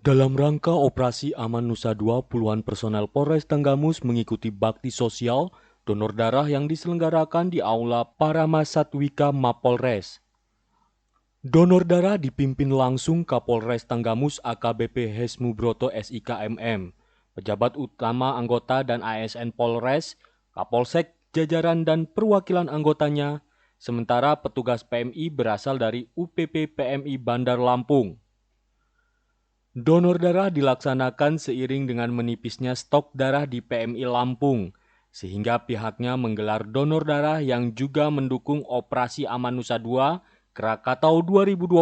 Dalam rangka operasi Aman Nusa 2, puluhan personel Polres Tanggamus mengikuti bakti sosial donor darah yang diselenggarakan di Aula Paramasatwika Mapolres. Donor darah dipimpin langsung Kapolres Tanggamus AKBP Hesmu Broto SIKMM, pejabat utama anggota dan ASN Polres, Kapolsek, jajaran dan perwakilan anggotanya, sementara petugas PMI berasal dari UPP PMI Bandar Lampung. Donor darah dilaksanakan seiring dengan menipisnya stok darah di PMI Lampung, sehingga pihaknya menggelar donor darah yang juga mendukung operasi Aman Nusa 2 Krakatau 2020.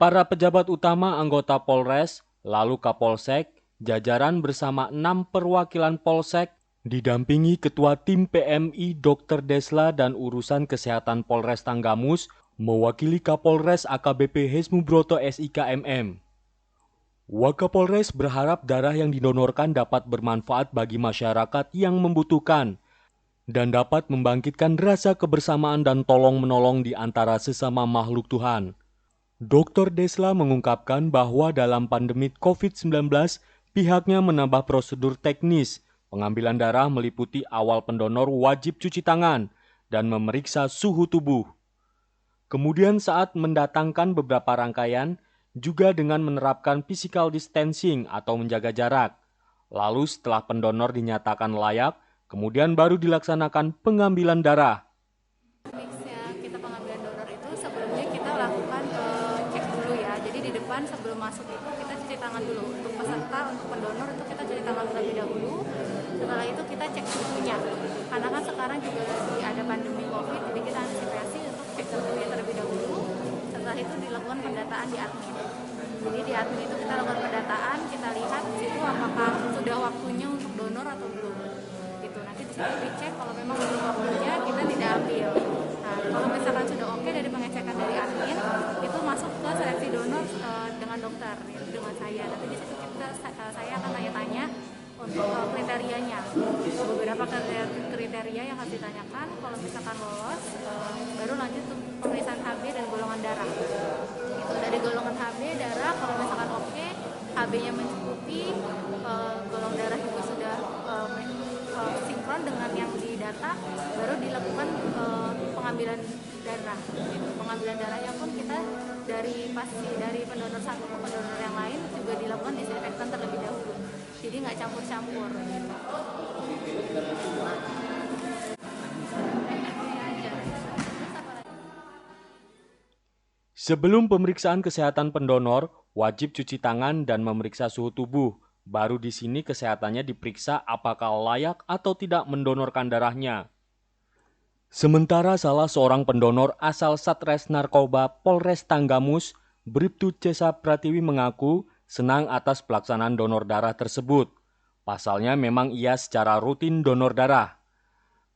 Para pejabat utama anggota Polres, lalu Kapolsek, jajaran bersama 6 perwakilan Polsek, didampingi Ketua Tim PMI Dr. Desla dan Urusan Kesehatan Polres Tanggamus, mewakili Kapolres AKBP Hesmu Broto SIKMM. Wakapolres berharap darah yang didonorkan dapat bermanfaat bagi masyarakat yang membutuhkan dan dapat membangkitkan rasa kebersamaan dan tolong-menolong di antara sesama makhluk Tuhan. Dr. Desla mengungkapkan bahwa dalam pandemi COVID-19, pihaknya menambah prosedur teknis. Pengambilan darah meliputi awal pendonor wajib cuci tangan dan memeriksa suhu tubuh. Kemudian saat mendatangkan beberapa rangkaian, juga dengan menerapkan physical distancing atau menjaga jarak. Lalu setelah pendonor dinyatakan layak, kemudian baru dilaksanakan pengambilan darah. Kita pengambilan donor itu sebelumnya kita lakukan cek dulu ya. Jadi di depan sebelum masuk itu kita cuci tangan dulu. Untuk peserta, untuk pendonor itu kita cuci tangan terlebih dahulu. Setelah itu kita cek suhunya. Karena kan sekarang juga lagi ada pandemi COVID, jadi kita antisipasi untuk cek suhunya terlebih dahulu. Setelah itu dilakukan pendataan di admin. Jadi di admin itu kita lakukan pendataan, kita lihat di situ apakah sudah waktunya untuk donor atau belum. Gitu. Nanti di situ dicek kalau memang belum waktunya kita tidak ambil. Nah, kalau misalkan sudah oke dari pengecekan dari admin, itu masuk ke seleksi donor dengan dokter, yaitu dengan saya. Nanti di situ saya akan tanya-tanya untuk kriterianya. Beberapa kriteria yang harus ditanyakan. Kalau misalkan lolos, baru lanjut untuk pemeriksaan HB dan golongan darah. Itu dari golongan HB darah, kalau misalkan oke, HB-nya mencukupi, golongan darah juga sudah sinkron dengan yang di data, baru dilakukan pengambilan darah. Gitu. Pengambilan darahnya pun kita dari pendonor satu ke pendonor yang lain juga dilakukan disinfektan terlebih dahulu. Jadi nggak campur-campur. Gitu. Sebelum pemeriksaan kesehatan pendonor, wajib cuci tangan dan memeriksa suhu tubuh. Baru di sini kesehatannya diperiksa apakah layak atau tidak mendonorkan darahnya. Sementara salah seorang pendonor asal Satres Narkoba Polres Tanggamus, Bribtu Cesa Pratiwi mengaku senang atas pelaksanaan donor darah tersebut. Pasalnya memang ia secara rutin donor darah.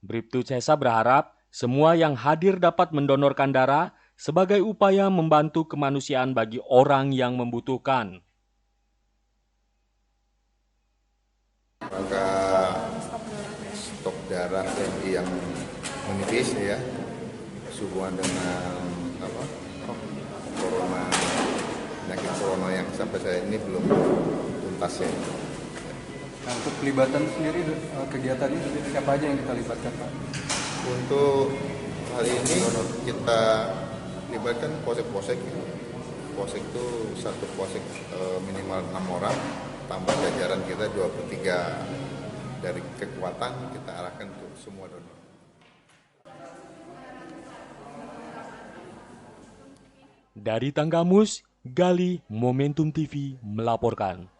Bribtu Cesa berharap semua yang hadir dapat mendonorkan darah sebagai upaya membantu kemanusiaan bagi orang yang membutuhkan. Maka stok darah yang menipis ya, sehubungan dengan penyakit corona yang sampai saat ini belum tuntas ya. Nah, untuk pelibatan sendiri kegiatan ini siapa aja yang kita libatkan Pak? Untuk hari ini kita libatkan posek-posek. Posek itu satu posek minimal 6 orang, tambah jajaran kita 23 dari kekuatan kita arahkan untuk semua donor. Dari Tanggamus, Gali Momentum TV melaporkan.